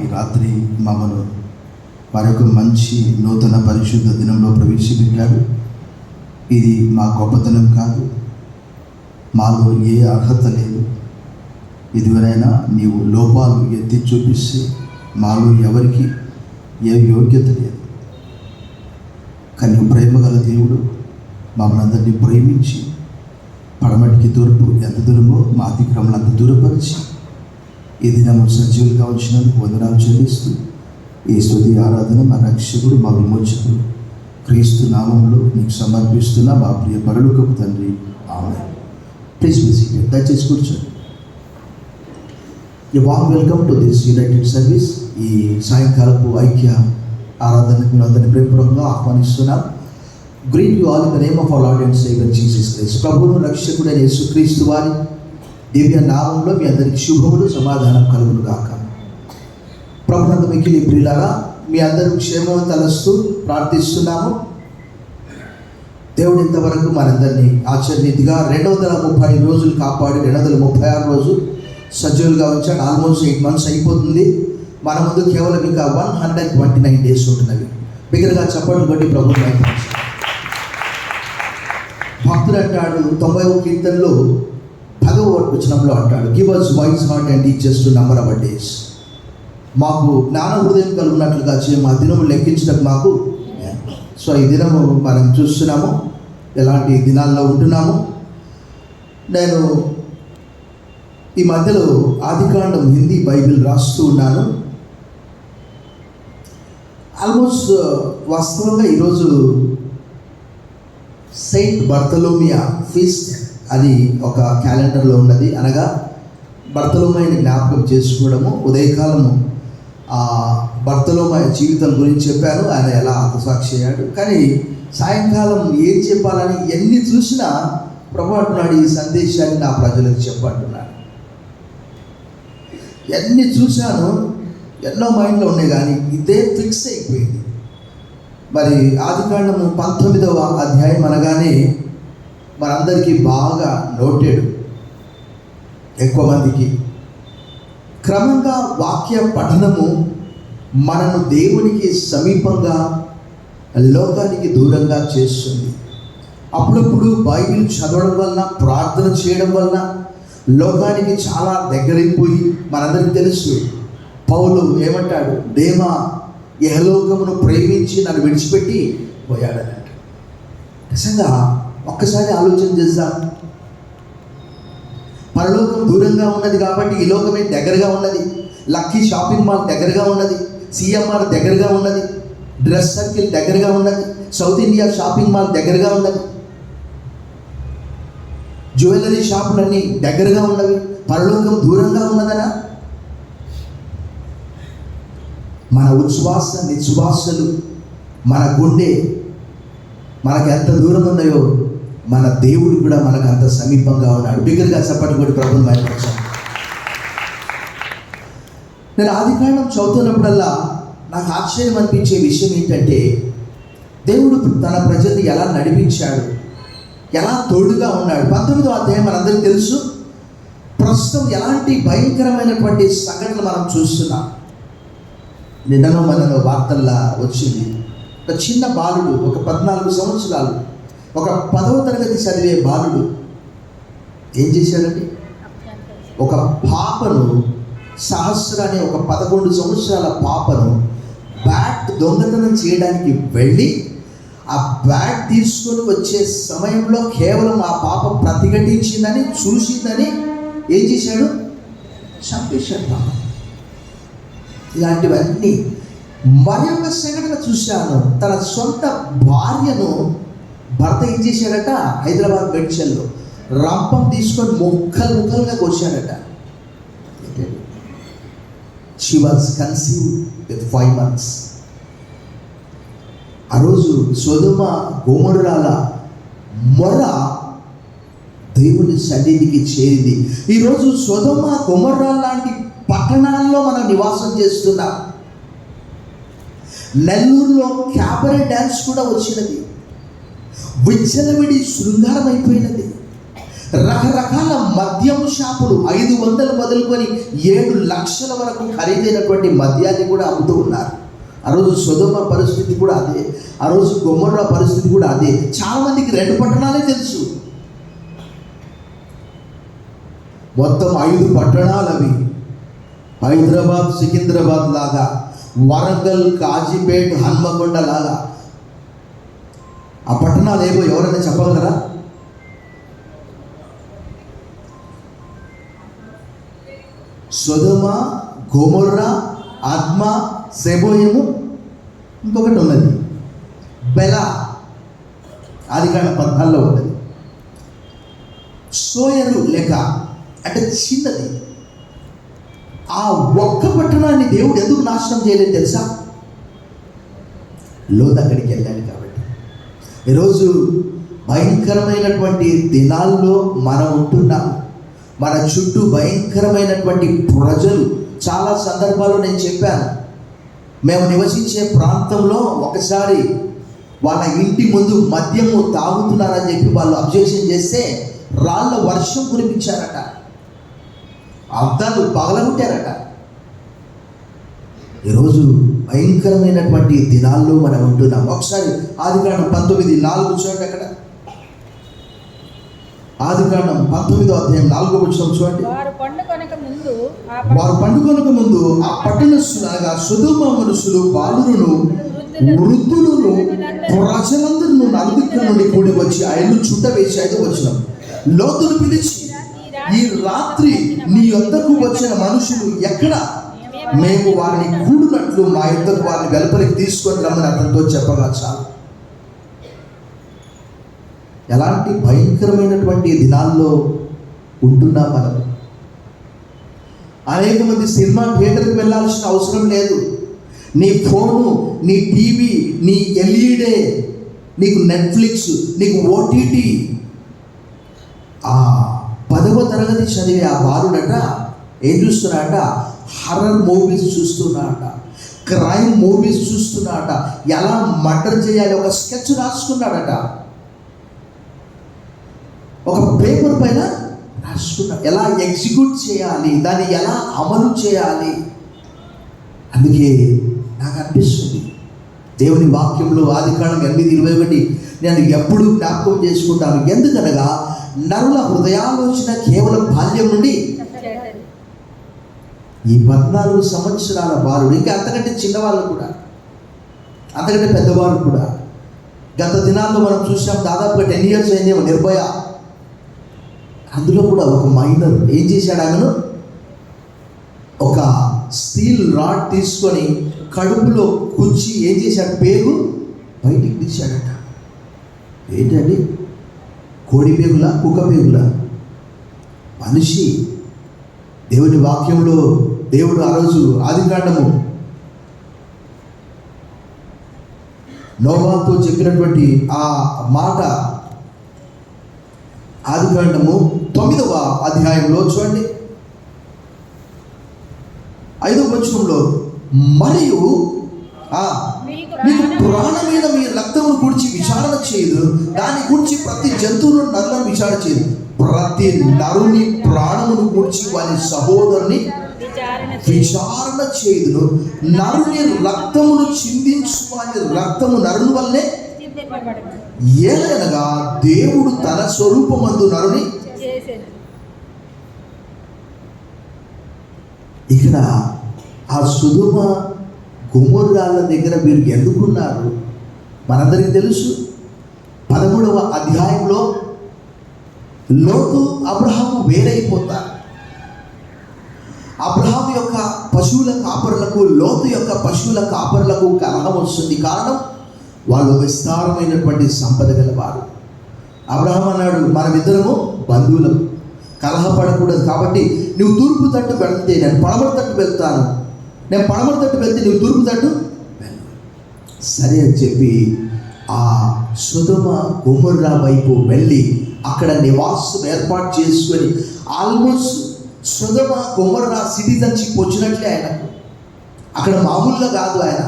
ఈ రాత్రి మమ్మను మరొక మంచి నూతన పరిశుద్ధ దినంలో ప్రవేశపెట్టారు. ఇది మా గొప్పతనం కాదు, మాలో ఏ అర్హత లేదు. ఇదివరైనా నీవు లోపాలు ఎత్తి చూపిస్తే మాలో ఎవరికి ఏ యోగ్యత లేదు. కానీ ప్రేమగల దేవుడు మమ్మల్ని అందరినీ ప్రేమించి పడమటికి తూర్పు ఎంత దూరమో మా అతిక్రమలు అంత దూరపరిచి ఈ దినము సజీవులుగా వచ్చినందుకు వందనాలు చెల్లిస్తూ ఈ స్తుతి ఆరాధన మా రక్షకుడు మా విమోచకుడు క్రీస్తు నామంలో నీకు సమర్పిస్తున్న మా ప్రియ పరలోకపు తండ్రి, ఆమేన్. Please be seated. దయచేసి కూర్చోండి. A warm welcome to this united service. ఈ సాయంకాలపు ఐక్య ఆరాధనకు మేము అందరినీ ప్రేమపూర్వకంగా ఆహ్వానిస్తున్నాం. Greet you all in the name of our Lord and Saviour Jesus Christ. ప్రభువును రక్షకుడైన యేసుక్రీస్తు వారి దివ్య నామంలో మీ అందరికి శుభములు, సమాధానం కలుగును గాక. ప్రభునందు మిక్కిలి ప్రియులారా, మీ అందరూ క్షేమం తలస్తూ ప్రార్థిస్తున్నాము. దేవుడు ఇంతవరకు మనందరినీ ఆచరణీతిగా 230 రోజులు కాపాడి 236 రోజులు సజీవులుగా ఉంచాడు. ఆల్మోస్ట్ 8 months అయిపోతుంది. మన ముందు కేవలం ఇంకా 129 days ఉంటున్నవి. బిగ్గరగా చెప్పడం బట్టి ప్రభుత్వం అయిపోయింది. భక్తుడు అంటాడు 90వ కీర్తనలో 10వ వచనంలో అంటాడు, give us wise heart and teach us to number our days. మాకు జ్ఞాన హృదయం కలుగునట్లుగా మా దినము లెక్కించడం మాకు. సో ఈ దినము మనం చూస్తున్నాము ఎలాంటి దినాల్లో ఉంటున్నాము. నేను ఈ మధ్యలో ఆదికాండం హిందీ బైబిల్ రాస్తూ ఉన్నాను. ఆల్మోస్ట్ వాస్తవంగా ఈరోజు సెయింట్ బర్తలోమియా ఫీస్ట్ అది ఒక క్యాలెండర్లో ఉన్నది. అనగా బర్తలోమయ్యని జ్ఞాపకం చేసుకోవడము. ఉదయకాలము బర్తలోమయ్య జీవితం గురించి చెప్పాను, ఆయన ఎలా హతసాక్షి అయ్యాడు. కానీ సాయంకాలం ఏం చెప్పాలని ఎన్ని చూసినా ప్రభు అంటున్నాడు, ఈ సందేశాన్ని నా ప్రజలకు చెప్పంటున్నాడు. ఎన్ని చూశాను, ఎన్నో మైండ్లో ఉన్నాయి, కానీ ఇదే ఫిక్స్ అయిపోయింది. మరి ఆదికాండము 19వ అధ్యాయం అనగానే మనందరికీ బాగా నోటెడ్, ఎక్కువ మందికి. క్రమంగా వాక్య పఠనము మనను దేవునికి సమీపంగా, లోకానికి దూరంగా చేస్తుంది. అప్పుడప్పుడు బైబిల్ చదవడం వలన, ప్రార్థన చేయడం వలన లోకానికి చాలా దగ్గరైపోయి మనందరికీ తెలుసు. పౌలు ఏమంటాడు, దేమా యెహలోకమును ప్రేమించి నన్ను విడిచిపెట్టి పోయాడనంట. నిజంగా ఒక్కసారి ఆలోచన చేద్దాం. పరలోకం దూరంగా ఉన్నది కాబట్టి ఈ లోకమే దగ్గరగా ఉన్నది. లక్కీ షాపింగ్ మాల్ దగ్గరగా ఉన్నది, సిఎంఆర్ దగ్గరగా ఉన్నది, డ్రెస్ సర్కిల్ దగ్గరగా ఉన్నది, సౌత్ ఇండియా షాపింగ్ మాల్ దగ్గరగా ఉన్నది, జ్యువెలరీ షాపులన్నీ దగ్గరగా ఉన్నవి. పరలోకం దూరంగా ఉన్నదనా? మన ఉచ్ఛ్వాస నిశ్వాసలు, మన గుండె మనకు ఎంత దూరం ఉన్నాయో మన దేవుడు కూడా మనకు అంత సమీపంగా ఉన్నాడు. బిగ్గరగా చప్పటి కొట్టి ప్రభువుని మహిమపరచాలి. నేను ఆదికాండం చదువుతున్నప్పుడల్లా నాకు ఆశ్చర్యం అనిపించే విషయం ఏంటంటే, దేవుడు తన ప్రజల్ని ఎలా నడిపించాడు, ఎలా తోడుగా ఉన్నాడు. 19వ అధ్యాయం మనందరికీ తెలుసు. ప్రస్తుతం ఎలాంటి భయంకరమైనటువంటి సంఘటనలు మనం చూస్తున్నాం. నిన్ననో మనలో వార్తల్లా వచ్చింది, ఒక చిన్న బాలుడు, ఒక 14 సంవత్సరాలు, ఒక 10వ తరగతి చదివే బాలుడు ఏం చేశాడండి? ఒక పాపను, సహస్ర అనే ఒక 11 సంవత్సరాల పాపను బ్యాట్ దొంగతనం చేయడానికి వెళ్ళి ఆ బ్యాట్ తీసుకొని వచ్చే సమయంలో కేవలం ఆ పాప ప్రతిఘటించిందని, చూసిందని ఏం చేశాడు? చంపేశాడు. ఇలాంటివన్నీ. మరి ఒక సంఘటన చూశాను, తన సొంత భార్యను భర్త ఏం చేశాడట, హైదరాబాద్ బెడ్షెల్లో రంపం తీసుకొని ముక్కలుగా కోసాడట. She was conceived with 5 months. ఆ రోజు సొదొమ గొమొర్రాల మొర దేవుని సన్నిధికి చేరింది. ఈరోజు సొదొమ గొమొర్రా లాంటి పట్టణాల్లో మనం నివాసం చేస్తున్నాం. నెల్లూరులో క్యాబరే డ్యాన్స్ కూడా వచ్చినది. విచ్చలవిడి శృంగారం అయిపోయినది. రకరకాల మద్యము షాపులు 500 మొదలుకొని 7 లక్షల వరకు ఖరీదైనటువంటి మద్యాన్ని కూడా అమ్ముతూ ఉన్నారు. ఆ రోజు సొదొమ పరిస్థితి కూడా అదే, ఆ రోజు గొమొర్రా పరిస్థితి కూడా అదే. చాలా మందికి 2 పట్టణాలే తెలుసు. మొత్తం 5 పట్టణాలు అవి. హైదరాబాద్, సికింద్రాబాద్ లాగా, వరంగల్, కాజీపేట్, హన్మకొండ లాగా ఆ పట్టణాలు ఏవో ఎవరైనా చెప్పగలరా? సొదొమ, గొమొర్రా, అద్మా, సెబోయము, ఇంకొకటి ఉన్నది బెలా, ఆదికాండం 14లో ఉన్నది. సోయరు లెక్క అంటే చిన్నది. ఆ ఒక్క పట్టణాన్ని దేవుడు ఎందుకు నాశనం చేయలేదు తెలుసా? లోతు అక్కడికి వెళ్ళాడు కాబట్టి. ఈరోజు భయంకరమైనటువంటి దినాల్లో మనం ఉంటున్నాం. మన చుట్టూ భయంకరమైనటువంటి ప్రజలు. చాలా సందర్భాల్లో నేను చెప్పాను, మేము నివసించే ప్రాంతంలో ఒకసారి వాళ్ళ ఇంటి ముందు మద్యము తాగుతున్నారని చెప్పి వాళ్ళు అబ్జెక్షన్ చేస్తే రాళ్ళ వర్షం కురిపించారట, అద్దాలు పగలగొట్టారట. ఈరోజు భయంకరమైనటువంటి దినాల్లో మనం ఉంటున్నాం. ఒకసారి ఆదికాండం 19:4 చూడండి. అక్కడ ఆదికాండం 19వ అధ్యాయం 4వ వచనం చూడండి. వారు పండుకొనక ముందు ఆ పట్టణస్థులనగా సొదొమ మనుషులు బాలురును వృద్ధులను ప్రజలందరూ నలుదిక్కుల నుండి కూడి వచ్చి ఆయన్ను చుట్టవేసి 5వ వచనం, లోతును పిలిచి, ఈ రాత్రి నీ యొద్దకు వచ్చిన మనుషులు ఎక్కడ? మేము వారిని కూడినట్లు మా యొద్దకు వారిని వెలుపలికి తీసుకొని రమ్మని అతనితో చెప్పగా చాలు. ఎలాంటి భయంకరమైనటువంటి దినాల్లో ఉంటున్నాం మనం. అనేక మంది సినిమా థియేటర్కి వెళ్ళాల్సిన అవసరం లేదు. నీ ఫోను, నీ టీవీ, నీ ఎల్ఈడే, నీకు నెట్ఫ్లిక్స్, నీకు ఓటీటీ. 10వ తరగతి చదివే ఆ బాలుడట ఏం చూస్తున్నాడట? హర్రర్ మూవీస్ చూస్తున్నాడట, క్రైమ్ మూవీస్ చూస్తున్నాడట. ఎలా మర్డర్ చేయాలి ఒక స్కెచ్ రాసుకున్నాడట, ఒక పేపర్ పైన రాసుకున్నాడు. ఎలా ఎగ్జిక్యూట్ చేయాలి, దాన్ని ఎలా అమలు చేయాలి. అందుకే నాకు అనిపిస్తుంది దేవుని వాక్యంలో ఆదికాండం 8:21 నేను ఎప్పుడు జ్ఞాపకం చేసుకుంటాను. ఎందుకనగా నరుల హృదయాలోచన కేవలం బాల్యం నుండి. ఈ 14 సంవత్సరాల బాలుడు, ఇంకా అంతకంటే చిన్నవాళ్ళు కూడా, అంతకంటే పెద్దవారు కూడా. గత దినాల్లో మనం చూసాం, దాదాపుగా 10 years అయిందేమో నిర్భయ. అందులో కూడా ఒక మైనర్ ఏం చేశాడు? ఆమెను ఒక స్టీల్ రాడ్ తీసుకొని కడుపులో కుచ్చి ఏం చేశాడు? పేగు బయటికి తీశాడట. ఏంటండి? కోడి పేగులా, కుక్క పేగులా? మనిషి. దేవుని వాక్యంలో దేవుడు ఆ రోజు ఆదికాండము నోవాతో చెప్పినటువంటి ఆ మాట ఆదికాండము 9వ అధ్యాయంలో చూడండి 5వ వచనంలో, మరియు మీకు ప్రాణమైన మీ రక్తమును గురించి విచారణ చేయదు, దాని గురించి ప్రతి జంతువును నరులను విచారణ చేయదు, ప్రతి నరుని ప్రాణమును గురించి వారి సహోదరుని విచారణ చేయదును, నరుని రక్తమును చిందించు వారి రక్తము నరుని వల్లే. ఏలనగా దేవుడు తన స్వరూపమందు నరుని. ఇక్కడ ఆ సొదొమ గొమొర్రాల దగ్గర మీరు ఎందుకున్నారు? మనందరికీ తెలుసు. 13వ అధ్యాయంలో లోతు అబ్రహాము వేరైపోతారు. అబ్రహాము యొక్క పశువుల కాపరులకు, లోతు యొక్క పశువుల కాపరులకు కలహం వస్తుంది. కారణం, వాళ్ళు విస్తారమైనటువంటి సంపద గలవారు. అబ్రహాం అన్నాడు, మనమిద్దరము బంధువులం, కలహపడకూడదు. కాబట్టి నువ్వు తూర్పు తట్టు వెళ్తే నేను పడమర తట్టు వెళ్తాను, నేను పడమర తట్టు వెళ్తే నువ్వు తూర్పు తట్టు వెళ్ళు. సరే అని చెప్పి ఆ సొదొమ గొమొర్రా వైపు వెళ్ళి అక్కడ నివాసం ఏర్పాటు చేసుకొని ఆల్మోస్ట్ సొదొమ గొమొర్రా సిటిజన్షిప్ వచ్చినట్లే ఆయనకు. అక్కడ మామూలుగా కాదు, ఆయన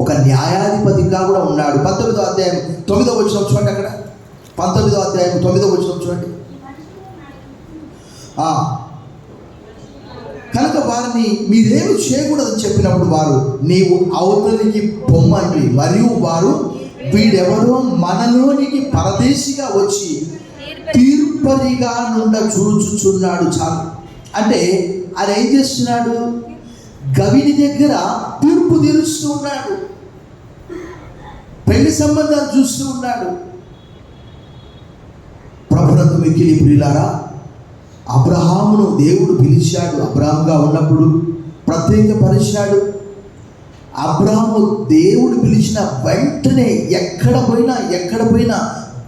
ఒక న్యాయాధిపతిగా కూడా ఉన్నాడు. 19వ అధ్యాయం 9వ వచనం చూడండి. అక్కడ 19వ అధ్యాయం 9వ వచనం చూడండి. కనుక వారిని మీరేమి చేయకూడదని చెప్పినప్పుడు వారు నీవు అవతలికి పొమ్మండి, మరియు వారు వీడెవరో మనలోనికి పరదేశిగా వచ్చి తీర్పరిగా నుండ చూచుచున్నాడు. చాలు అంటే ఆయన ఏం చేస్తున్నాడు? గవిని దగ్గర తీర్పు తీరుస్తూ ఉన్నాడు, పెళ్లి సంబంధాలు చూస్తూ ఉన్నాడు. ప్రభునందు మిక్కిలి ప్రియులారా, అబ్రహామును దేవుడు పిలిచాడు. అబ్రహాముగా ఉన్నప్పుడు ప్రత్యేకపరిచాడు. అబ్రహాము దేవుడు పిలిచిన వెంటనే ఎక్కడ పోయినా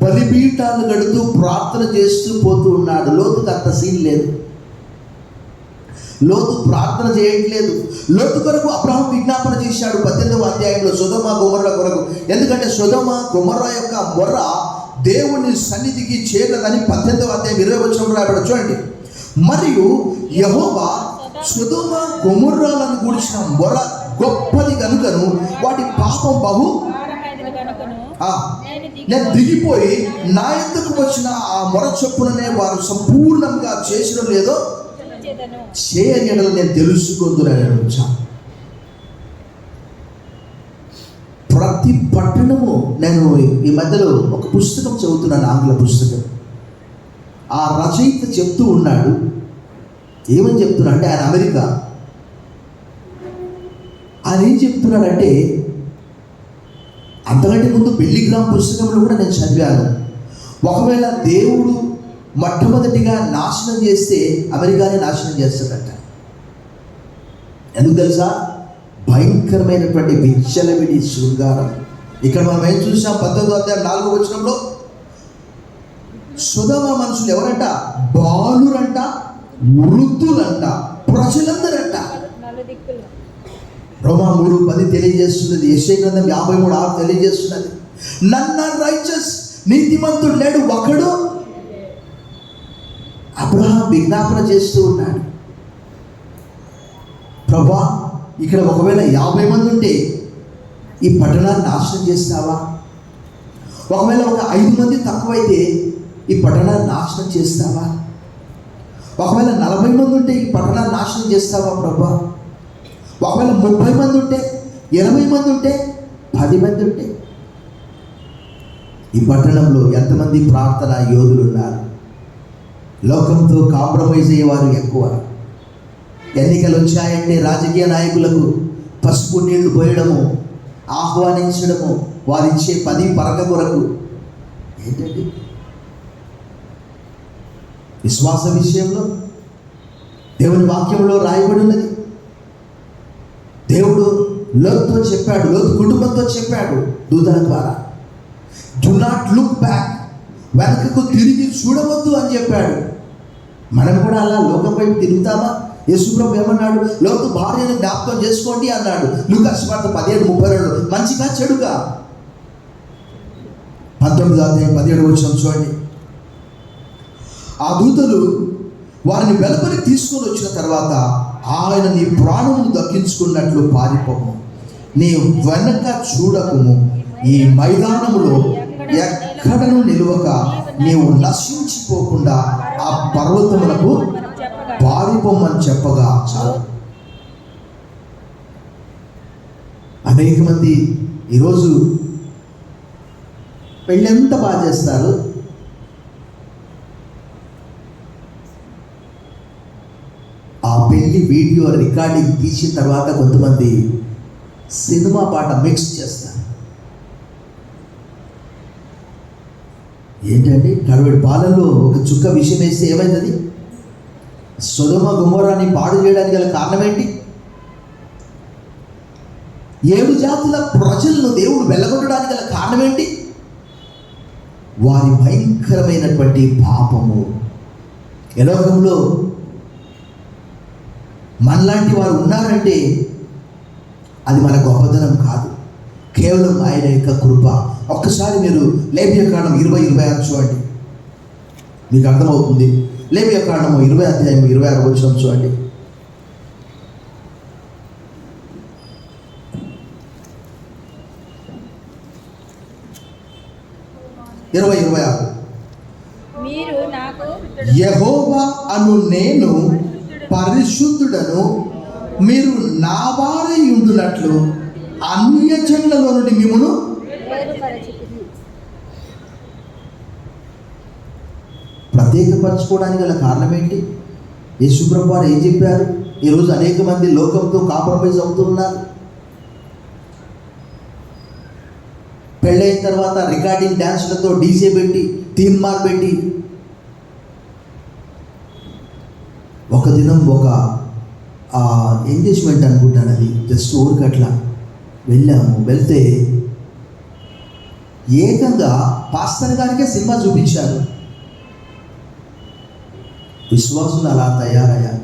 బలిపీఠాలు కడుతూ ప్రార్థన చేస్తూ పోతూ ఉన్నాడు. లోతుకు అంత సీన్ లేదు, లోతు ప్రార్థన చేయట్లేదు. లోతు కొరకు అబ్రహాం విజ్ఞాపన చేశాడు 18వ అధ్యాయంలో సొదొమ గొమొర్రా కొరకు. ఎందుకంటే సొదొమ గొమొర్రా యొక్క మొర్ర దేవుని సన్నిధికి చేరదని 18వ అధ్యాయం 20వ వచనంలో రాయబడి చూడండి. మరియు యెహోవా సొదొమ గొమొర్రాలను గురించిన మొర్ర గొప్పది కనుకను వాటి పాపం బహు నేను దిగిపోయి నా యొద్దకు వచ్చిన ఆ మొర చొప్పుననే వారు సంపూర్ణంగా చేసడం లేదో చేయని నేను తెలుసుకుంటున్నాను. ప్రతి పట్టణము, నేను ఈ మధ్యలో ఒక పుస్తకం చదువుతున్నాను, ఆంగ్ల పుస్తకం. ఆ రచయిత చెప్తూ ఉన్నాడు, ఏమని చెప్తున్నాడు అంటే, ఆయన అమెరికా, ఆయన ఏం చెప్తున్నాడంటే, అంతకంటే ముందు బెల్లిగ్రామ్ పుస్తకంలో కూడా నేను చదివాను. ఒకవేళ దేవుడు మొట్టమొదటిగా నాశనం చేస్తే అమెరికానే నాశనం చేస్తాడట. ఎందుకు తెలుసా? భయంకరమైనటువంటి విచ్చలవిడి శృంగారం. ఇక్కడ మనం ఏం చూసాం? 19వ అధ్యాయం 4వ వచనంలో సొదొమ మనుషులు ఎవరంట? బాలురంట, వృద్ధులంట, ప్రజలందరంట. రోమా 3:10 తెలియజేస్తున్నది. యెషయా గ్రంథం 53:6 తెలియజేస్తున్నది. నన్ ఆర్ రైచస్, నీతిమంతుడు లేడు ఒకడు. అబ్రహాం విజ్ఞాపన చేస్తూ ఉన్నాడు, ప్రభా ఇక్కడ ఒకవేళ 50 మంది ఉంటే ఈ పట్టణాన్ని నాశనం చేస్తావా? ఒకవేళ ఒక 5 మంది తక్కువైతే ఈ పట్టణాన్ని నాశనం చేస్తావా? ఒకవేళ 40 మంది ఉంటే ఈ పట్టణాన్ని నాశనం చేస్తావా ప్రభా? ఒకవేళ 30 మంది ఉంటే, 20 మంది ఉంటే, 10 మంది ఉంటే, ఈ పట్టణంలో ఎంతమంది ప్రార్థన యోధులు ఉన్నారు? లోకంతో కాంప్రమైజ్ అయ్యేవారు ఎక్కువ. ఎన్నికలు వచ్చాయంటే రాజకీయ నాయకులకు పసుపు నీళ్లు పోయడము, ఆహ్వానించడము, వారిచ్చే 10 పరక కొరకు. ఏంటండి? విశ్వాస విషయంలో దేవుని వాక్యంలో రాయబడి ఉన్నది. దేవుడు లోతుతో చెప్పాడు, లోతు కుటుంబంతో చెప్పాడు దూతల ద్వారా, డు నాట్ లుక్ బ్యాక్, వెనకకు తిరిగి చూడవద్దు అని చెప్పాడు. మనం కూడా అలా లోకం వైపు తిరుగుతామా? యేసుప్రభు ఏమన్నాడు? లోతు భార్యను జ్ఞాపకం చేసుకోండి అన్నాడు. లూకా సువార్త 17:32. మంచిగా చెడుగా? 19వ అధ్యాయం 17వ వచనం చూడండి. ఆ దూతలు వారిని వెలుపలికి తీసుకొని వచ్చిన తర్వాత, ఆయన నీ ప్రాణమును దక్కించుకున్నట్లు పారిపోము, నీ వెనక చూడకుము, ఈ మైదానములో ఎక్కడను నిలువక నీవు నశించిపోకుండా ఆ పర్వతములకు పారిపోమని చెప్పగా చాలు. అనేక మంది ఈరోజు పెళ్ళి ఎంత బాగా చేస్తారు, ఆ పెళ్లి వీడియో రికార్డింగ్ తీసిన తర్వాత కొంతమంది సినిమా పాట మిక్స్ చేస్తారు. ఏంటండి? కడవడి పాలల్లో ఒక చుక్క విషయం వేస్తే ఏమైంది? సొదొమ గొమొర్రాని పాడు చేయడానికి గల కారణం ఏంటి? 7 జాతుల ప్రజలను దేవుడు వెళ్ళగొట్టడానికి గల కారణం ఏంటి? వారి భయంకరమైనటువంటి పాపము. ఈ లోకంలో మనలాంటి వారు ఉన్నారంటే అది మన గొప్పతనం కాదు, కేవలం ఆయన యొక్క కృప. ఒక్కసారి మీరు లేవియకాండం 20:26 చూడండి, మీకు అర్థమవుతుంది. లేవియకాండము 20 అధ్యాయం 26 వచనం చూడండి. 20:26. మీరు నాకు యెహోవా అను నేను పరిశుద్ధుడను, మీరు నా వారై ఉండునట్లు అన్యజనులలో నుండి మిమ్మును ప్రత్యేకపరచుకోవడానికి గల కారణం ఏంటి? యేసుప్రభువు వారు ఏం చెప్పారు? ఈరోజు అనేక మంది లోకంతో కాంప్రమైజ్ అవుతూ ఉన్నారు. పెళ్ళైన తర్వాత రికార్డింగ్ డ్యాన్స్లతో డీజే పెట్టి తీన్మార్ పెట్టి ఒక దినం ఒక ఎంగేజ్మెంట్ అనుకుంటాను, అది జస్ట్ ఊరికి అట్లా వెళ్ళాము. వెళ్తే ఏకంగా పాస్టర్ గారికే సినిమా చూపించారు. విశ్వాసులు అలా తయారయ్యారు.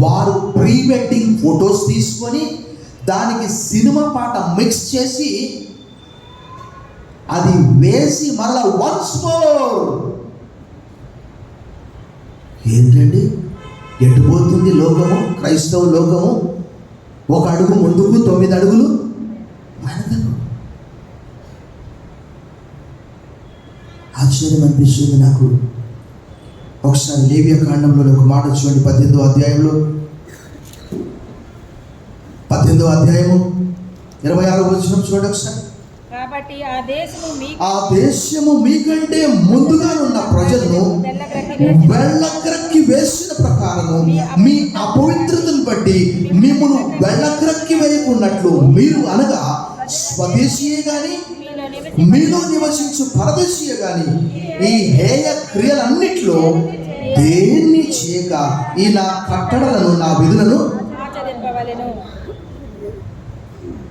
వారు ప్రీ వెడ్డింగ్ ఫొటోస్ తీసుకొని దానికి సినిమా పాట మిక్స్ చేసి అది వేసి మరలా వన్స్ మోర్. ఏంటండి ఎటుపోతుంది లోకము? క్రైస్తవ లోకము ఒక అడుగు ముందుకు 9 అడుగులు వెనకకు. ఆశ్చర్యం అనిపిస్తుంది నాకు. ఒకసారి లేవియ కాండంలో ఒక మాట చూడండి, 18వ అధ్యాయంలో 18వ అధ్యాయము 26వ వచనం చూడండి ఒకసారి. కాబట్టి ఆ దేశము మీకంటే ముందుగా ఉన్న ప్రజలను వెళ్ళక్రక్కి వేసిన ప్రకారము మీ అపవిత్రతను బట్టి మిమ్మును వెళ్ళక్రక్కి వేయకున్నట్లు మీరు అనగా స్వదేశీయే గాని మీలో నివసించు పరదేశీయే గాని ఈ హేయ క్రియలన్నిట్లో దేన్ని చేయక ఈ నా కట్టడలను నా విధులను.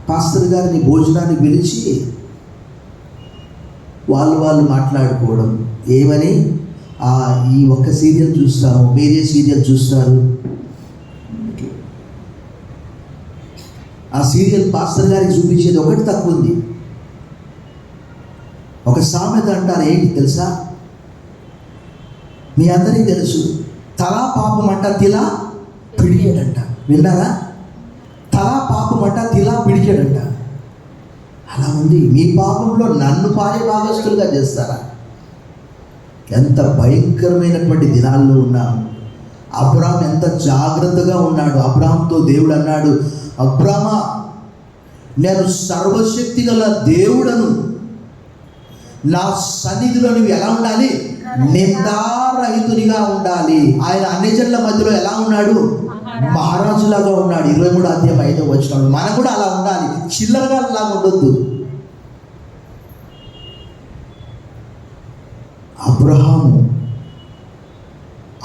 పాస్టర్ గారిని భోజనాన్ని పిలిచి వాళ్ళు మాట్లాడుకోవడం ఏమని, ఈ ఒక్క సీరియల్ చూస్తాము, మీరే సీరియల్ చూస్తారు. ఆ సీరియల్ పాస్టర్ గారికి చూపించేది ఒకటి తక్కువ ఉంది. ఒక సామెత అంటారు, ఏంటి తెలుసా? మీ అందరికీ తెలుసు, తలా పాపం అంట తిలా పిడికేడంట. విన్నారా? తలా పాపం అంట తిలా పిడికేడంట. అలా ఉంది. మీ పాపంలో నన్ను భాగస్తులుగా చేస్తారా? ఎంత భయంకరమైనటువంటి దినాల్లో ఉన్నాము. అబ్రాహాం ఎంత జాగ్రత్తగా ఉన్నాడు. అబ్రాహాంతో దేవుడు అన్నాడు, అబ్రామా నేను సర్వశక్తి గల దేవుడను, నా సన్నిధిలో నువ్వు ఎలా ఉండాలి? నిందారహితునిగా ఉండాలి. ఆయన అన్యజనుల మధ్యలో ఎలా ఉన్నాడు? మహారాజులాగా ఉన్నాడు. 23వ అధ్యాయం 5వ వచనంలో మనం కూడా అలా ఉండాలి. చిల్లరగా లాగా ఉండొద్దు. అబ్రహాము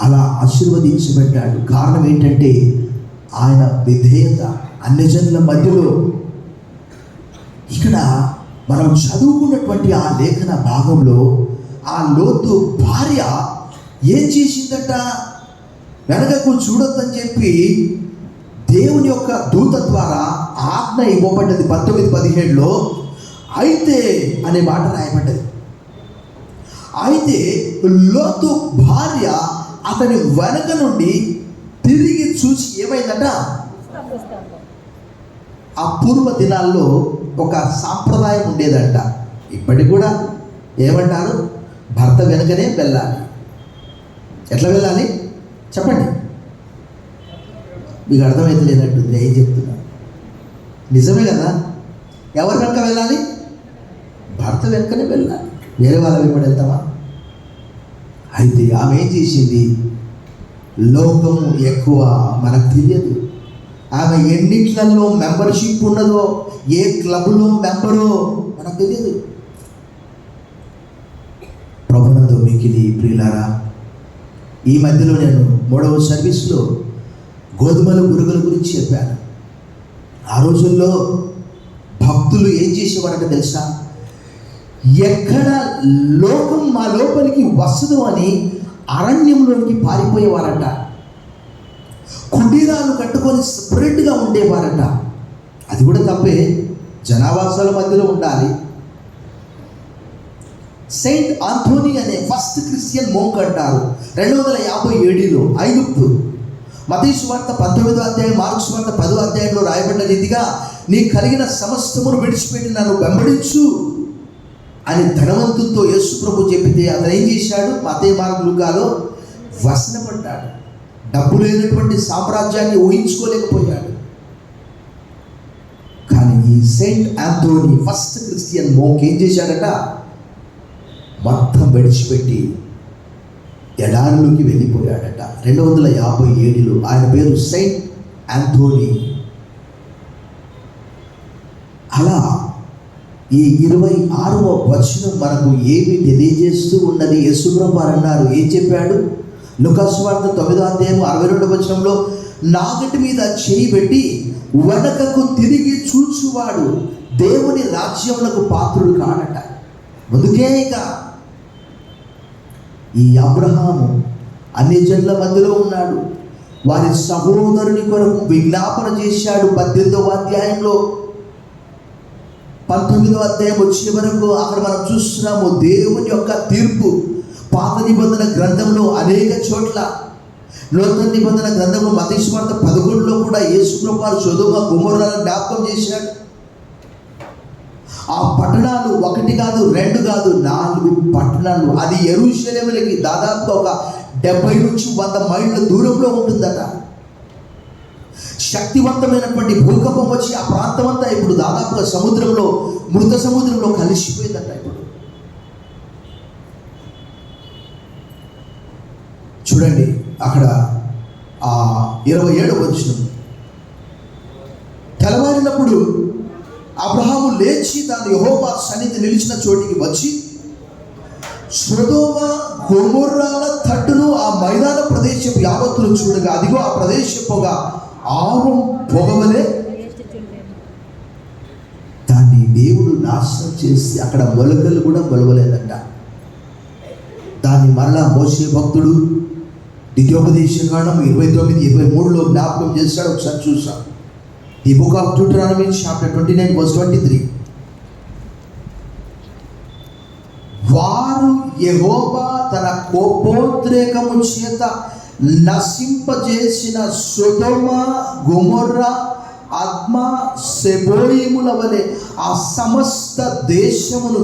అలా ఆశీర్వదించబడ్డాడు. కారణం ఏంటంటే ఆయన విధేయత. అన్యజనుల మధ్యలో ఇక్కడ మనం చదువుకున్నటువంటి ఆ లేఖన భాగంలో ఆ లోతు భార్య ఏం చేసిందట? వెనకకు చూడొద్దని చెప్పి దేవుని యొక్క దూత ద్వారా ఆజ్ఞ ఇవ్వబడ్డది. 19:17లో అయితే అనే మాట రాయబడ్డది. అయితే లోతు భార్య అతని వెనక నుండి తిరిగి చూసి ఏమైందట? ఆ పూర్వ దినాల్లో ఒక సాంప్రదాయం ఉండేదంట. ఇప్పటికి కూడా ఏమంటారు? భర్త వెనుకనే వెళ్ళాలి. ఎట్లా వెళ్ళాలి చెప్పండి? మీకు అర్థమైతే లేనట్టుంది ఏం చెప్తున్నా. నిజమే కదా? ఎవరి వెనుక వెళ్ళాలి? భర్త వెనుకనే వెళ్ళాలి. వేరే వాళ్ళ వెంబడి వెళ్తామా? అయితే ఆమె ఏం చేసింది? లోకము ఎక్కువ మనకు తెలియదు. ఆమె ఎన్నిట్లలో మెంబర్షిప్ ఉన్నదో, ఏ క్లబ్లో మెంబరో మనకు తెలియదు. ప్రభునందు మిక్కిలి ప్రియులారా, ఈ మధ్యలో నేను 3వ సర్వీస్లో గోధుమల గురుగుల గురించి చెప్పాను. ఆ రోజుల్లో భక్తులు ఏం చేసేవారంటే తెలుసా? ఎక్కడ లోకం మా లోపలికి వస్తుందో అని అరణ్యంలోకి పారిపోయేవారట. కుటీరాలు కట్టుకొని సపరేట్గా ఉండేవారట. అది కూడా తప్పే, జనావాసాల మధ్యలో ఉండాలి. సెయింట్ ఆంథోనీ అనే ఫస్ట్ క్రిస్టియన్ మోంక్ అంటారు. 257లో ఐగుప్తు. మత్తయి సువార్త 19వ అధ్యాయం, మార్కు సువార్త 10వ అధ్యాయంలో రాయబడిన రీతిగా నీ కలిగిన సమస్తమును విడిచిపెట్టి నన్ను వెంబడించు అని ధనవంతులతో యేసు ప్రభు చెప్పితే అతను ఏం చేశాడు? మత్తయి మార్కు లూకాలో వసనపడ్డాడు. డబ్బు లేనటువంటి సామ్రాజ్యాన్ని ఊహించుకోలేకపోయాడు. కానీ ఈ Saint Anthony first Christian monk ఏం చేశాడట? మొత్తం విడిచిపెట్టి ఎడారిలోకి వెళ్ళిపోయాడట. 257లో ఆయన పేరు సెయింట్ ఆంథోనీ. అలా ఈ 26వ వచనం మనకు ఏమి తెలియజేస్తూ ఉన్నది? యేసుప్రభు వారు అన్నారు, ఏం చెప్పాడు? లూకా సువార్త 9వ అధ్యాయం 62వ వచనంలో, నాగటి మీద చేయి పెట్టి వెనకకు తిరిగి చూచువాడు దేవుని రాజ్యములకు పాత్రుడు కాడట. ముందుకే ఇక ఈ అబ్రహాము అన్ని జనుల మధ్యలో ఉన్నాడు. వారి సహోదరుని కొరకు విజ్ఞాపన చేశాడు. 18వ అధ్యాయంలో 19వ అధ్యాయం వచ్చే వరకు అక్కడ మనం చూస్తున్నాము దేవుని యొక్క తీర్పు. పాత నిబంధన గ్రంథంలో అనేక చోట్ల, నూతన నిబంధన గ్రంథంలో మత్తయి సువార్త 11లో కూడా యేసుప్రభు వారు సొదొమ గొమొర్రాలను జ్ఞాపకం చేశాడు. ఆ పట్టణాలు 1 కాదు 2 కాదు 4 పట్టణాలు. అది యెరూషలేముకి దాదాపు ఒక 70 నుంచి 100 మైళ్ళ దూరంలో ఉంటుందట. శక్తివంతమైనటువంటి భూకంపం వచ్చి ఆ ప్రాంతం అంతా ఇప్పుడు దాదాపుగా సముద్రంలో, మృత సముద్రంలో కలిసిపోయిందట. ఇప్పుడు చూడండి అక్కడ ఆ 27వ వచనం, తెల్లవారినప్పుడు అబ్రహాము లేచి తాను యెహోవా సన్నిధి నిలిచిన చోటికి వచ్చి సొదొమ గొమొర్రాల తట్టును ఆ మైదాన ప్రదేశపు యావత్తును చూడగా, అదిగో ఆ ప్రదేశపుగా ఆవం పొగవలే దాన్ని దేవుడు నాశనం చేసి అక్కడ మొలకలు కూడా మొలవలేదంట. దాన్ని మరలా మోసే భక్తుడు ద్వితీయోపదేశకాండం 29-23లో జ్ఞాపకం చేశాడు. ఒకసారి చూసాం. ఈ బుక్ ఆఫ్ డ్యూటరానమీ చాప్టర్ 29:23. వారు యెహోవా తన కోపోద్రేకము చేత నశింపజేసిన సొదొమ గొమొర్రా అద్మా సెబోయిముల వలె ఆ సమస్త దేశమును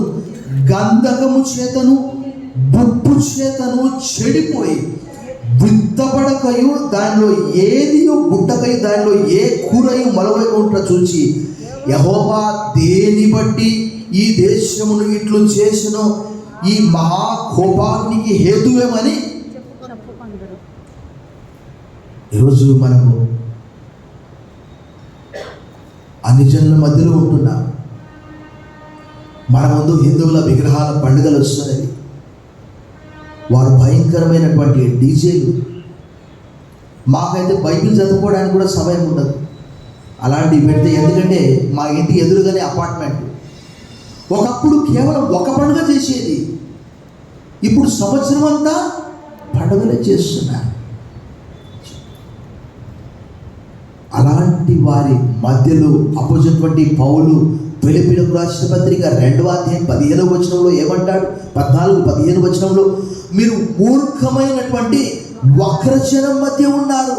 గంధకము చేతను బుప్పు చేతను చెడిపోయి విత్తబడకయు దానిలో ఏదియు గుట్టకయు దానిలో ఏ కూరయు మొలవై ఉంట చూచి యెహోవా దేని బట్టి ఈ దేశమును ఇట్లు చేసెనో ఈ మహాకోపాగ్నికి హేతువేమని. ఈరోజు మనము అన్ని జనుల మధ్యలో ఉంటున్నాం. మన ముందు హిందువుల విగ్రహాల పండుగలు వస్తున్నాయి. వారు భయంకరమైనటువంటి డీజేలు. మాకైతే బైబిల్ చదువుకోవడానికి కూడా సమయం ఉండదు అలాంటివి పెడితే. ఎందుకంటే మా ఇంటి ఎదురుగానే అపార్ట్మెంట్. ఒకప్పుడు కేవలం ఒక పండుగ చేసేది, ఇప్పుడు సంవత్సరం అంతా పండుగలే చేస్తున్నారు. అలాంటి వారి మధ్యలో అపోజినటువంటి పౌలు ఫిలిప్పీయులకు రాసిన పత్రిక 2వ అధ్యాయం 15వ వచనంలో ఏమంటాడు? 14-15 వచనంలో, మీరు మూర్ఖమైనటువంటి వక్రజనం మధ్య ఉన్నారు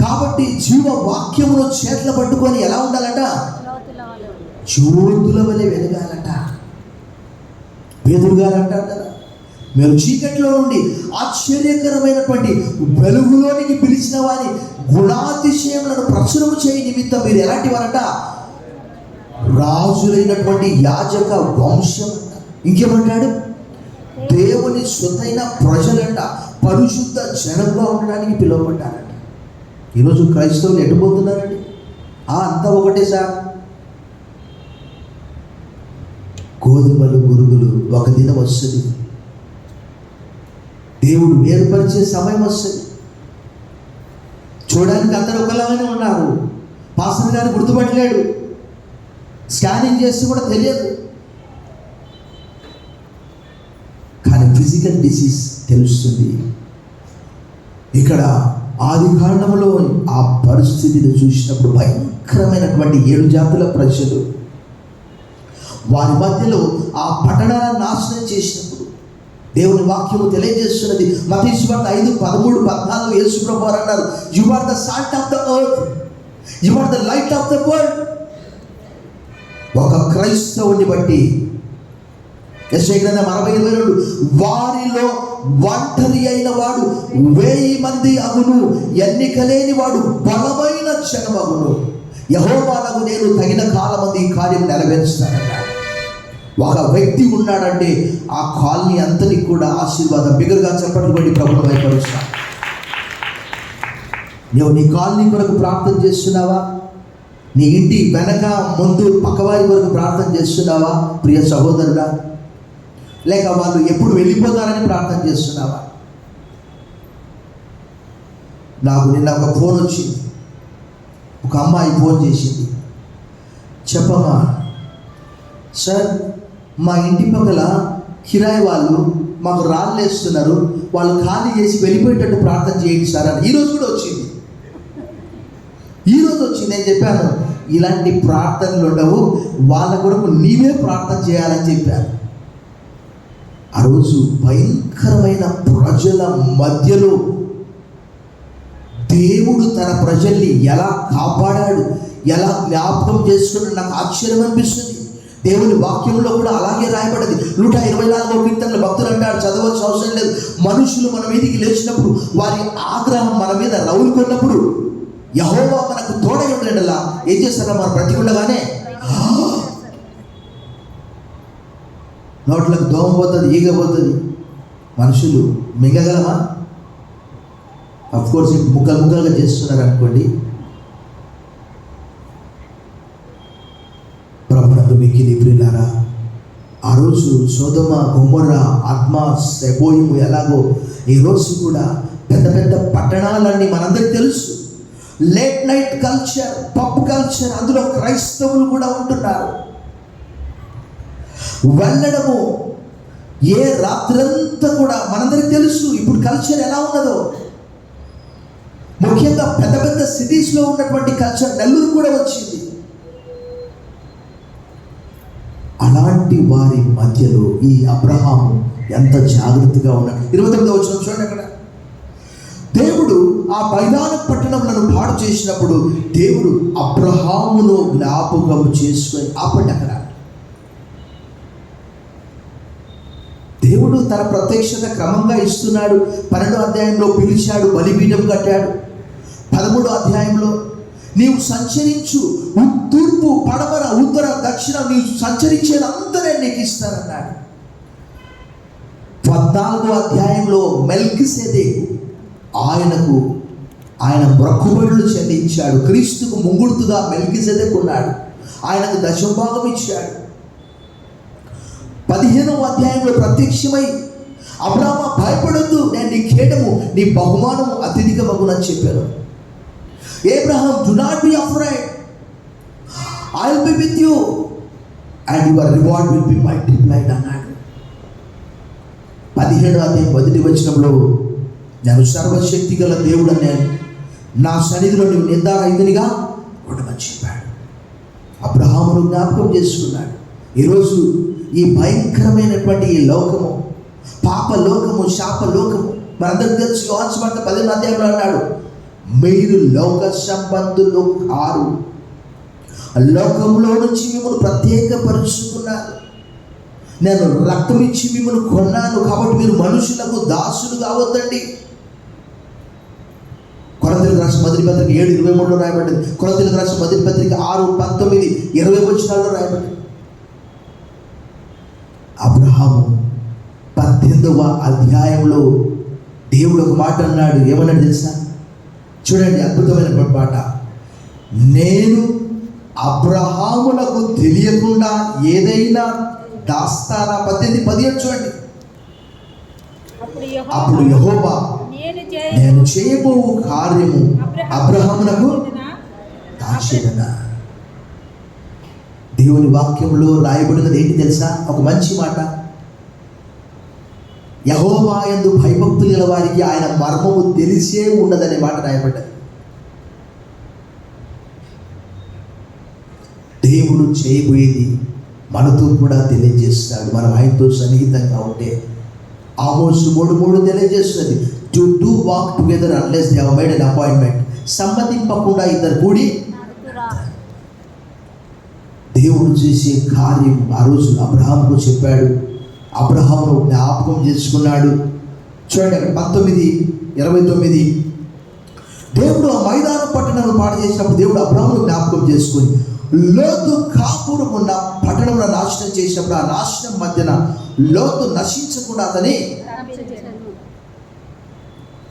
కాబట్టి జీవ వాక్యమును చేతులు పట్టుకొని ఎలా ఉండాలట? జ్యోతుల వలె వెలగాలట. పేతురు గారు అంటారు కదా, మీరు చీకటిలో నుండి ఆశ్చర్యకరమైనటువంటి వెలుగులోనికి పిలిచిన వారి గుణాతిశయములను ప్రచురము చేయ నిమిత్తం మీరు ఎలాంటి వారట? రాజులైనటువంటి యాజక వంశం. ఇంకేమంటాడు? దేవుని సొత్తైన ప్రజలంట, పరిశుద్ధ జనంగా ఉండడానికి పిలువబడ్డారంట. ఈరోజు క్రైస్తవులు ఎటుపోతున్నారండి? అంతా ఒకటే సార్. గోధుమలు గురుగులు ఒక దినం వస్తుంది, దేవుడు ఏర్పరిచే సమయం వస్తుంది. చూడడానికి అందరూ ఒకలాగానే ఉన్నారు. పాస్టర్ గారు గుర్తుపట్టలేడు, స్కానింగ్ చేస్తే కూడా తెలియదు. కానీ ఫిజికల్ డిసీజ్ తెలుస్తుంది. ఇక్కడ ఆది కాండంలో ఆ పరిస్థితిని చూసినప్పుడు భయంకరమైనటువంటి 7 జాతుల ప్రజలు వారి మధ్యలో ఆ పట్టణాలను నాశనం చేసినప్పుడు దేవుని వాక్యము తెలియజేస్తున్నది. మత్తయి సువార్త 5:13-14 యేసుప్రభు వారు అన్నారు, you are the salt of the earth, you are the light of the world. ఒక క్రైస్తవుని బట్టి యెషయా గ్రంథం 60:22, వారిలో ఒంటరి అయిన వాడు 1000 మంది అగును, ఎన్నిక లేని వాడు బలమైన జనమగును. యెహోవానగు నేను తగిన కాలమంది ఈ కార్యం నెరవేరుస్తానన్నాడు. ఒక వ్యక్తి ఉన్నాడంటే ఆ కాలనీ అంతని కూడా ఆశీర్వాదం. బిగ్గరగా చెప్పడం బట్టి ప్రభుత్వం భయపరుస్తాను. నువ్వు నీ కాలనీ కొరకు ప్రార్థన చేస్తున్నావా? నీ ఇంటి వెనక ముందు పక్కవారి కొరకు ప్రార్థన చేస్తున్నావా ప్రియ సహోదరుడా? లేక వాళ్ళు ఎప్పుడు వెళ్ళిపోతారని ప్రార్థన చేస్తున్నావా? నాకు నిన్న ఒక ఫోన్ వచ్చింది. ఒక అమ్మాయి ఫోన్ చేసింది. చెప్పమ్మా సార్, మా ఇంటి పక్కల కిరాయి వాళ్ళు మాకు రాళ్ళు వేస్తున్నారు, వాళ్ళు ఖాళీ చేసి వెళ్ళిపోయేటట్టు ప్రార్థన చేయండి సార్ అని. ఈరోజు కూడా వచ్చింది. నేను చెప్పాను, ఇలాంటి ప్రార్థనలు ఉండవు, వాళ్ళ కొరకు నీవే ప్రార్థన చేయాలని చెప్పాను. ఆ రోజు భయంకరమైన ప్రజల మధ్యలో దేవుడు తన ప్రజల్ని ఎలా కాపాడాడు, ఎలా జ్ఞాపకం చేసుకున్నాడు నాకు ఆశ్చర్యం అనిపిస్తుంది. దేవుని వాక్యంలో కూడా అలాగే రాయబడింది. 124వ కీర్తనలో భక్తులు అంటాడు, చదవాల్సిన అవసరం లేదు, మనుషులు మన మీదకి లేచినప్పుడు, వారి ఆగ్రహం మన మీద రౌలుకున్నప్పుడు యెహోవా మనకు తోడై ఉండేలా ఏం చేస్తారో మనం బ్రతికుండగానే నోట్లకు దోమ పోతుంది, ఈగ పోతుంది. మనుషులు మింగగలమా? అఫ్కోర్స్ ముక్కలు ముక్కలుగా చేస్తున్నారు అనుకోండి. ప్రభునందు మిక్కిలి ప్రియులారా, ఆ రోజు సొదొమ, గొమొర్రా, అద్మా, సెబోయిము ఎలాగో ఈ రోజు కూడా పెద్ద పెద్ద పట్టణాలన్నీ మనందరికీ తెలుసు. Late night culture, pub culture, అందులో క్రైస్తవులు కూడా ఉంటున్నారు. వెళ్ళడము ఏ రాత్రంతా కూడా మనందరికీ తెలుసు ఇప్పుడు కల్చర్ ఎలా ఉన్నదో. ముఖ్యంగా పెద్ద పెద్ద సిటీస్లో ఉన్నటువంటి కల్చర్ నెల్లూరు కూడా వచ్చింది. అలాంటి వారి మధ్యలో ఈ అబ్రహాము ఎంత జాగ్రత్తగా ఉన్నాడు. 29వ వచనం చూడండి. అక్కడ దేవుడు ఆ మైదాన పట్టణములను పాడు చేసినప్పుడు దేవుడు అబ్రహామును జ్ఞాపకం చేసుకొని ఆపండి. అక్కడ దేవుడు తన ప్రత్యక్షత క్రమంగా ఇస్తున్నాడు. 12వ అధ్యాయంలో పిలిచాడు, బలిపీఠం కట్టాడు. 13వ అధ్యాయంలో నీవు సంచరించు, తూర్పు, పడమర, ఉత్తర, దక్షిణ నీవు సంచరించేదంతా నేను నీకు ఇస్తానన్నాడు. 14వ అధ్యాయంలో మెల్కిసెదెకు ఆయన మొక్కుబడులు చెల్లించాడు. క్రీస్తుకు ముంగుర్తుగా మెల్కిసెదెకు ఉన్నాడు. ఆయనకు దశంభాగం ఇచ్చాడు. 15వ అధ్యాయంలో ప్రత్యక్షమై అబ్రామా భయపడొద్దు, నేను నీ ఖేడము, నీ బహుమానము అత్యధికమగునని చెప్పాను. Abraham, do not be afraid, I will be with you and your reward will be multiplied అన్నాడు. 17వ అధ్యాయం 1వ వచనంలో నేను సర్వశక్తి గల దేవుడు అన్నాను, నా సన్నిధిలో నువ్వు నిందారహితునిగా ఉండమని చెప్పాడు. అబ్రహామును జ్ఞాపకం చేసుకున్నాడు. ఈరోజు ఈ భయంకరమైనటువంటి ఈ లోకము, పాప లోకము, శాప లోకము మనందరికీ తెలుసు. యోహాను సువార్త 10వ అధ్యాయంలో అన్నాడు, మీరు లోక సంబంధులు కారు, లోకంలో నుంచి మిమ్మల్ని ప్రత్యేకపరుచుకున్నాను, నేను రక్తం ఇచ్చి మిమ్మల్ని కొన్నాను, కాబట్టి మీరు మనుషులకు దాసులు కావద్దండి. కొరింథీయులకు రాసిన మొదటి పత్రిక 7:23లో రాయబడింది. కొరింథీయులకు రాసిన మొదటి పత్రిక 6:19-20 వచనాల్లో రాయబడింది. అబ్రహాము 18వ అధ్యాయంలో దేవుడు ఒక మాట అన్నాడు. ఏమన్నాడు తెలుసా? చూడండి, అద్భుతమైన మాట. నేను అబ్రహాములకు తెలియకుండా ఏదైనా దాస్తానా? 18:17 చూడండి. అప్పుడు యెహోవా నేను చేయబోవు కార్యము అబ్రహామునకు దాచెదనా. దేవుని వాక్యంలో రాయబడినది ఏంటి తెలుసా? ఒక మంచి మాట. యెహోవా యందు భయభక్తులు గల వారికి ఆయన మర్మము తెలిసే ఉండదనే మాట రాయబడ్డది. దేవుడు చేయబోయేది మనతో కూడా తెలియజేస్తాడు. మనం ఆయనతో సన్నిహితంగా ఉంటే. ఆమోసు 3:3 తెలియజేస్తుంది, two do walk together unless they have made an appointment. సమ్మతింపకుండా ఇద్దరు కూడి. దేవుడు చేసే కార్యం ఆ రోజు అబ్రహాముకు చెప్పాడు. అబ్రహామును జ్ఞాపకం చేసుకున్నాడు. చూడండి అక్కడ 19:29 దేవుడు ఆ మైదాన పట్టణం పాడు చేసినప్పుడు దేవుడు అబ్రహామును జ్ఞాపకం చేసుకుని లోతు కాపురం ఉన్న పట్టణంలో నాశనం చేసినప్పుడు ఆ నాశనం మధ్యన లోతు నశించకుండా అతని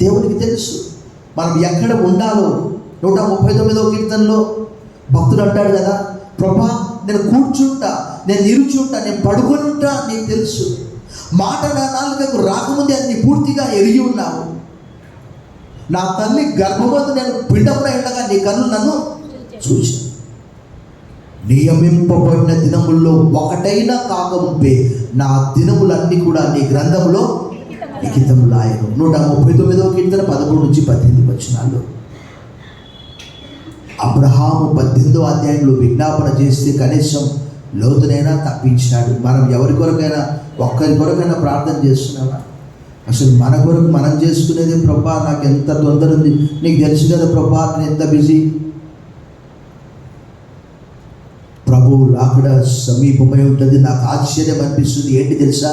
దేవునికి తెలుసు మనం ఎక్కడ ఉండాలో. 139వ కీర్తనలో భక్తుడు అంటాడు కదా, ప్రభా నేను కూర్చుంటా, నేను నిరుచుంటా, నేను పడుకొని ఉంటా, నీకు తెలుసు. మాట నా నాలుకకు రాకముందే అది నీ పూర్తిగా ఎరిగి ఉన్నావు. నా తల్లి గర్భవతి నేను పిండంలో ఉండగా నీ కన్ను నన్ను చూసి. నియమింపబడిన దినముల్లో ఒకటైనా కాకముంపే నా దినములన్నీ కూడా నీ గ్రంథంలో లిఖితములాయను. 139వ కీర్తన 11-18 వచనాల్లో అబ్రహాము 18వ అధ్యాయంలో విజ్ఞాపన చేస్తే కనీసం లోతునైనా తప్పించాడు. మనం ఎవరి కొరకైనా ఒక్కరి కొరకైనా ప్రార్థన చేస్తున్నామా? అసలు మన కొరకు మనం చేసుకునేది, ప్రభా నాకు ఎంత తొందర ఉంది, నీకు తెలుసు కదా ప్రభా నేను ఎంత బిజీ. ప్రభువు రాకడ సమీపమై ఉంటుంది. నాకు ఆశ్చర్యం అనిపిస్తుంది. ఏంటి తెలుసా,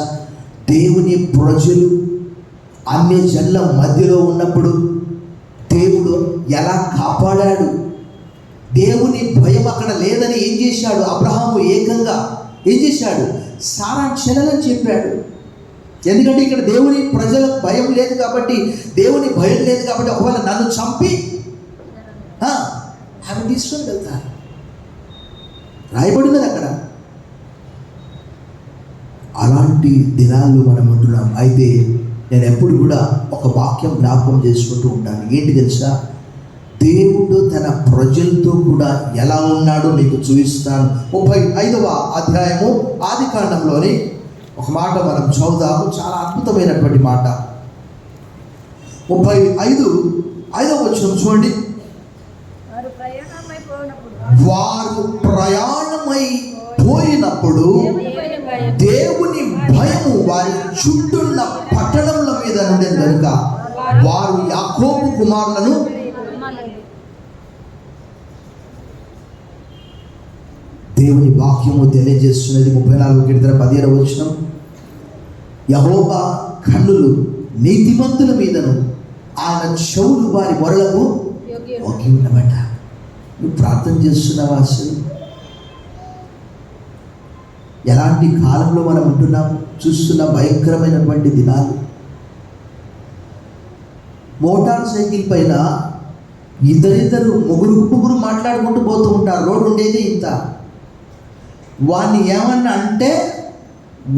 దేవుని ప్రజలు అన్య జనుల మధ్యలో ఉన్నప్పుడు దేవుడు ఎలా కాపాడాడు. దేవుని భయం అక్కడ లేదని ఏం చేశాడు అబ్రహాము? ఏకంగా ఏం చేశాడు? సారాక్షణలని చెప్పాడు. ఎందుకంటే ఇక్కడ దేవుని ప్రజల భయం లేదు కాబట్టి, దేవుని భయం లేదు కాబట్టి ఒకవేళ నన్ను చంపి ఆమె తీసుకొని వెళ్తారు, రాయబడినది అక్కడ. అలాంటి దినాల్లో మనం ఉంటున్నాం. అయితే నేను ఎప్పుడు కూడా ఒక వాక్యం జ్ఞాపకం చేసుకుంటూ ఉంటాను. ఏంటి తెలుసా, దేవుడు తన ప్రజలతో కూడా ఎలా ఉన్నాడో మీకు చూపిస్తాను. 35వ అధ్యాయము ఆదికాండంలోని ఒక మాట మనం చదువుదాము. చాలా అద్భుతమైనటువంటి మాట. 35వ వచనం చూడండి. వారు ప్రయాణమై పోయినప్పుడు దేవుని భయము వారి చుట్టూన్న పట్టణముల మీద ఉండేది కనుక వారు యాకోబు కుమారులను దేవుని వాక్యము తెలియజేస్తున్నది. 34వ కీర్తన 15వ వచనం, యెహోవా కన్నులు నీతిమంతుల మీదను ఆయన చెవులు వారి మొరలకు ఒగ్గి ఉన్నమాట. నువ్వు ప్రార్థన చేస్తున్నావా? అసలు ఎలాంటి కాలంలో మనం ఉంటున్నాం? చూస్తున్న భయంకరమైనటువంటి దినాలు. మోటార్ సైకిల్ పైన ఇద్దరిద్దరు ముగ్గురు మాట్లాడుకుంటూ పోతూ ఉంటారు. రోడ్డు ఉండేది ఇంత. వాడిని ఏమన్నా అంటే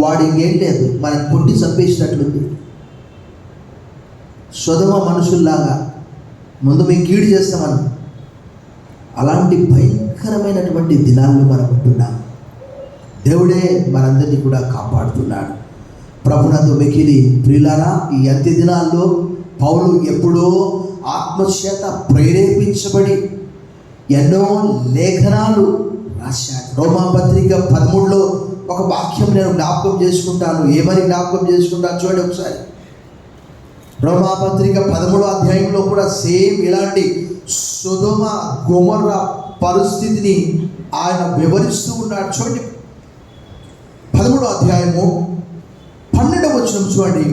వాడికి ఏం లేదు, మనకి పుట్టి చంపేసినట్లుంది. సొదమ మనుషుల్లాగా ముందు మేము కీడు చేస్తామని. అలాంటి భయంకరమైనటువంటి దినాల్లో మనం ఉంటున్నాం. దేవుడే మనందరినీ కూడా కాపాడుతున్నాడు. ప్రభునందు మిక్కిలి ప్రియులారా, ఈ అంత్య దినాల్లో పౌలు ఎప్పుడో ఆత్మచేత ప్రేరేపించబడి ఎన్నో లేఖనాలు రాశాడు. రోమాపత్రిక 13లో ఒక వాక్యం నేను జ్ఞాపకం చేసుకుంటాను. ఏమని జ్ఞాపకం చేసుకుంటాను చూడండి ఒకసారి. రోమాపత్రిక 13వ అధ్యాయంలో కూడా సేమ్ ఇలాంటి సొదొమ గొమొర్ర పరిస్థితిని ఆయన వివరిస్తూ ఉన్నాడు. చూడండి 13వ అధ్యాయము 12వ వచనం చూడండి.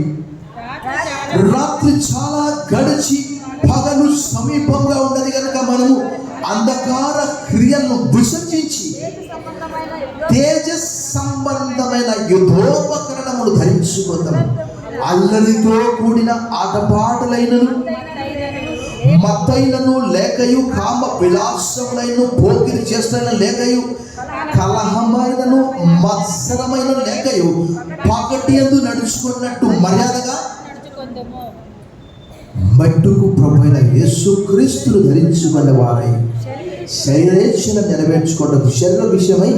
రాత్రి చాలా గడిచి పగలు సమీపంగా ఉన్నది కనుక మనము అంధకార క్రియలను విసర్జించి తేజస్ సంబంధమైన యుద్ధోపకరణములు ధరించుకుందాం. అల్లరితో కూడిన ఆటపాటలైనను మత్తైనను లేకయు కామ విలాసములైన పోకిరి చేస్తున్న లేకయు కలహమైనను మత్సరమైన లేకయు పగటి యందు నడుచుకున్నట్టు మర్యాదగా మట్టుకు ప్రభువైన యేసుక్రీస్తును ధరించుకున్న వారై శరీరేచ్ఛను నెరవేర్చుకోవడం శరీర విషయమై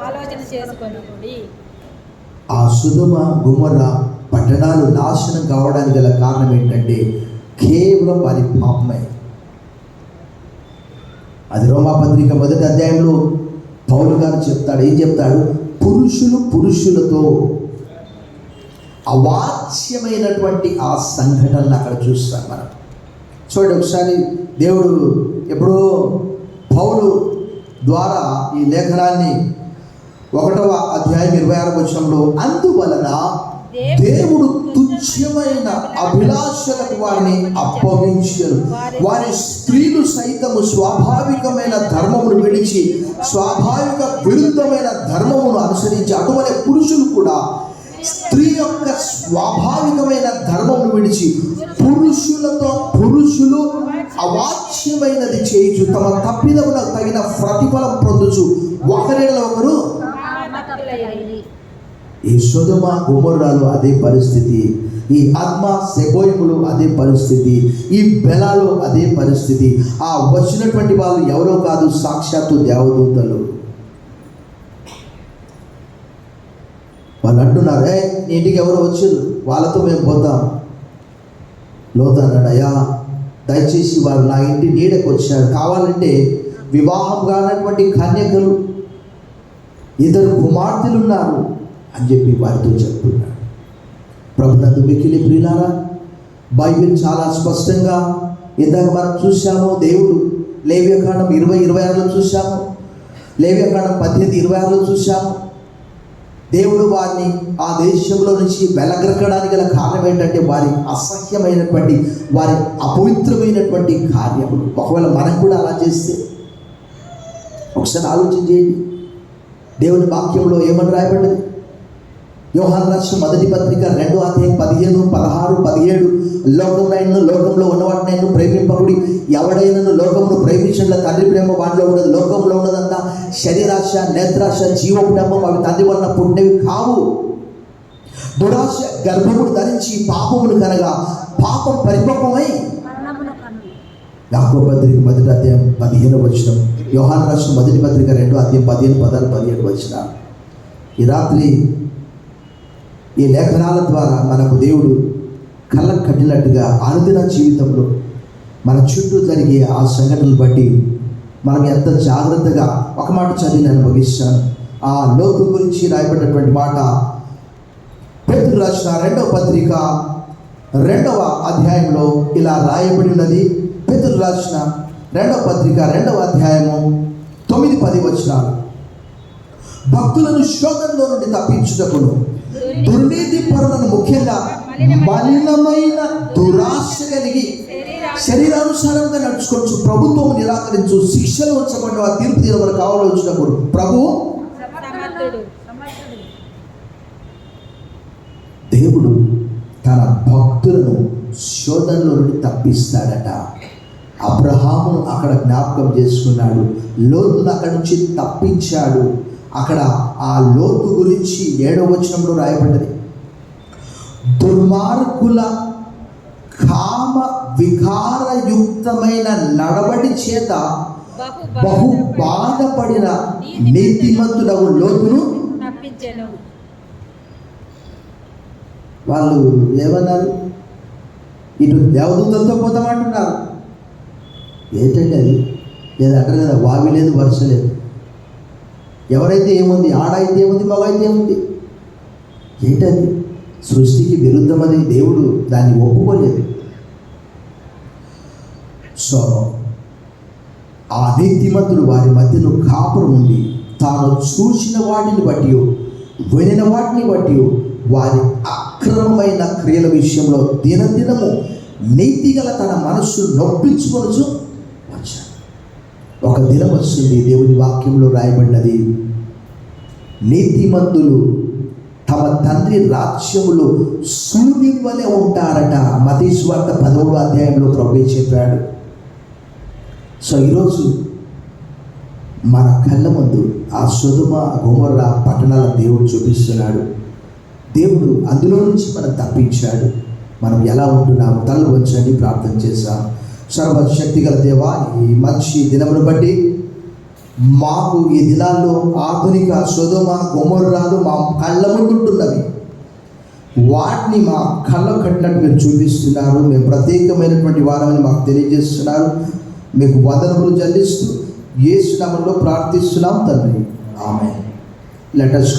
ఆలోచన చేసుకొనుడి. ఆ సొదొమ గొమొర్ర పట్టణాలు నాశనం కావడానికి గల కారణం ఏంటంటే కేవలం వారి పాపమే. అది రోమాపత్రిక 1వ అధ్యాయంలో పౌలు గారు చెప్తాడు. ఏం చెప్తాడు? పురుషులు పురుషులతో అవాచ్యమైనటువంటి ఆ సంఘటనలు అక్కడ చూస్తాం మనం. చూడండి ఒకసారి. దేవుడు ఎప్పుడో పౌలు ద్వారా ఈ లేఖనాన్ని 1వ అధ్యాయం 26వ వచనంలో, అందువలన దేవుడు తుచ్చమైన అభిలాషలకు వారిని అప్పగించారు. వారి స్త్రీలు సైతము స్వాభావికమైన ధర్మమును విడిచి స్వాభావిక విరుద్ధమైన ధర్మమును అనుసరించి, అటువంటి పురుషులు కూడా స్త్రీ యొక్క స్వాభావికమైన ధర్మమును విడిచి పురుషులతో పురుషులు అవాచ్యమైనది చేయుచు తమ తప్పిదములకు తగిన ప్రతిఫలం పొందుచు ఒకరిలో ఒకరు. ఈ సొదొమ గొమొర్రాలో అదే పరిస్థితి, ఈ అద్మా సెబోయిములు అదే పరిస్థితి, ఈ బెలాలో అదే పరిస్థితి. ఆ వచ్చినటువంటి వాళ్ళు ఎవరో కాదు, సాక్షాత్తు దేవదూతలు. వాళ్ళు అంటున్నారు, ఇంటికి ఎవరో వచ్చారు, వాళ్ళతో మేము పోతాం. లోతు అన్నాడు, అయ్యా దయచేసి వారు నా ఇంటి నీడకు వచ్చారు, కావాలంటే వివాహం కానటువంటి కన్యకలు 2 కుమార్తెలు ఉన్నారు అని చెప్పి వారితో చెప్తున్నాడు. ప్రభునందు మిక్కిలి ప్రియులారా, బైబిల్ చాలా స్పష్టంగా ఇందాక మనం చూసాము. దేవుడు లేవ్యకాండం 20:26లో చూసాము, లేవ్యకాండం 18:26లో చూసాము. దేవుడు వారిని ఆ దేశంలో నుంచి వెలగరకడానికి గల కారణం ఏంటంటే వారి అసహ్యమైనటువంటి, వారి అపవిత్రమైనటువంటి కార్యములు. ఒకవేళ మనం కూడా అలా చేస్తే ఒకసారి ఆలోచన చేయండి. దేవుని వాక్యంలో ఏమని రాయబడ్డది? యోహాను రాసిన 1వ పత్రిక 2వ అధ్యాయం 15, 16, 17, లోకంలో ఉన్నవాటినైనా ప్రేమింపకుడి, ఎవడైనా లోకమును ప్రేమించడం తండ్రి ప్రేమ వాటిలో ఉండదు. లోకంలో ఉన్నదంతా శరీరాశ, నేత్రాశ, జీవపుడమ్మం, అవి తండ్రి వలన పుట్టినవి కావు. దురాశ గర్భమును ధరించి పాపమును కనగా పాపం పరిపక్వమై. యాకోబు పత్రిక 1వ అధ్యాయం 15వ వచనం, యోహాను రాసిన 1వ పత్రిక 2వ అధ్యాయం 15, 16, 17 వచనాలు. ఈ రాత్రి ఈ లేఖనాల ద్వారా మనకు దేవుడు కళ్ళకు కట్టినట్టుగా అనుదిన జీవితంలో మన చుట్టూ జరిగే ఆ సంఘటనలు బట్టి మనం ఎంత జాగ్రత్తగా, ఒక మాట చదివి నేను ముగిస్తాను. ఆ లోతు గురించి రాయబడినటువంటి మాట పేతురు రాసిన 2వ పత్రిక 2వ అధ్యాయంలో ఇలా రాయబడి ఉన్నది. పేతురు రాసిన 2వ పత్రిక 2వ అధ్యాయము 9, 10 వచనాలు. భక్తులను శోధనలో నుండి తప్పించుటకును దుర్నీతి పరులను, ముఖ్యంగా మలినమైన దురాశ కలిగి శరీరానుసారంగా నడుచుకోవచ్చు, ప్రభుత్వం నిరాకరించు, శిక్షలు వచ్చకుండా తీర్పు తీరవరకు కావాలో వచ్చినప్పుడు ప్రభువు దేవుడు తన భక్తులను శోధనలో నుండి తప్పిస్తాడట. అబ్రహామును అక్కడ జ్ఞాపకం చేసుకున్నాడు, లోతును అక్కడి నుంచి తప్పించాడు. అక్కడ ఆ లోతు గురించి 7వ వచనంలో రాయబడ్డది, దుర్మార్గుల కామ వికారయుక్తమైన నడవడి చేత బహు బాధపడిన నీతిమంతుడగు లోతును తప్పించెను. వాళ్ళు ఏమన్నారు? ఇటు దేవదూతలతో పోతామంటున్నారు. ఏంటంటే అది ఏదో అంటారు కదా, వావి లేదు వరుస లేదు. ఎవరైతే ఏముంది, ఆడైతే ఏముంది, మగైతే ఏముంది, ఏంటది? సృష్టికి విరుద్ధమని దేవుడు దాన్ని ఒప్పుకోలేదు. సో ఆ నీతిమంతుడు వారి మధ్యలో కాపురం ఉండి తాను చూసిన వాటిని బట్టి, వినిన వాటిని బట్టి వారి అక్రమమైన క్రియల విషయంలో దినదినము నీతిగల తన మనస్సు నొప్పించుకొనుచు వచ్చాడు. ఒక దినం వస్తుంది, దేవుని వాక్యంలో రాయబడినది, నీతిమంతులు తమ తండ్రి రాజ్యములో సూర్యుని వలె ఉంటారట. మత్తయి సువార్త 10వ అధ్యాయంలో ప్రభువు చెప్పాడు. సో ఈరోజు మన కళ్ళ ముందు ఆ సొదొమ గొమొర్ర పట్టణాల దేవుడు చూపిస్తున్నాడు. దేవుడు అందులో నుంచి మనం తప్పించాడు. మనం ఎలా ఉంటున్నాము? తలలు వచ్చండి, ప్రార్థన చేశాం. సర్వశక్తి గల దేవా, ఈ మంచి దినమును బట్టి మాకు ఈ దినాల్లో ఆధునిక సొదొమ గొమొర్రాలు మా కళ్ళ ముందుంటున్నవి, వాటిని మా కళ్ళ కట్టినట్టు మీరు చూపిస్తున్నారు. మేము ప్రత్యేకమైనటువంటి వారమని మాకు తెలియజేస్తున్నారు. మీకు వందనములు చెల్లిస్తూ యేసు నామములో ప్రార్థిస్తున్నాం తండ్రి, ఆమేన్. Let us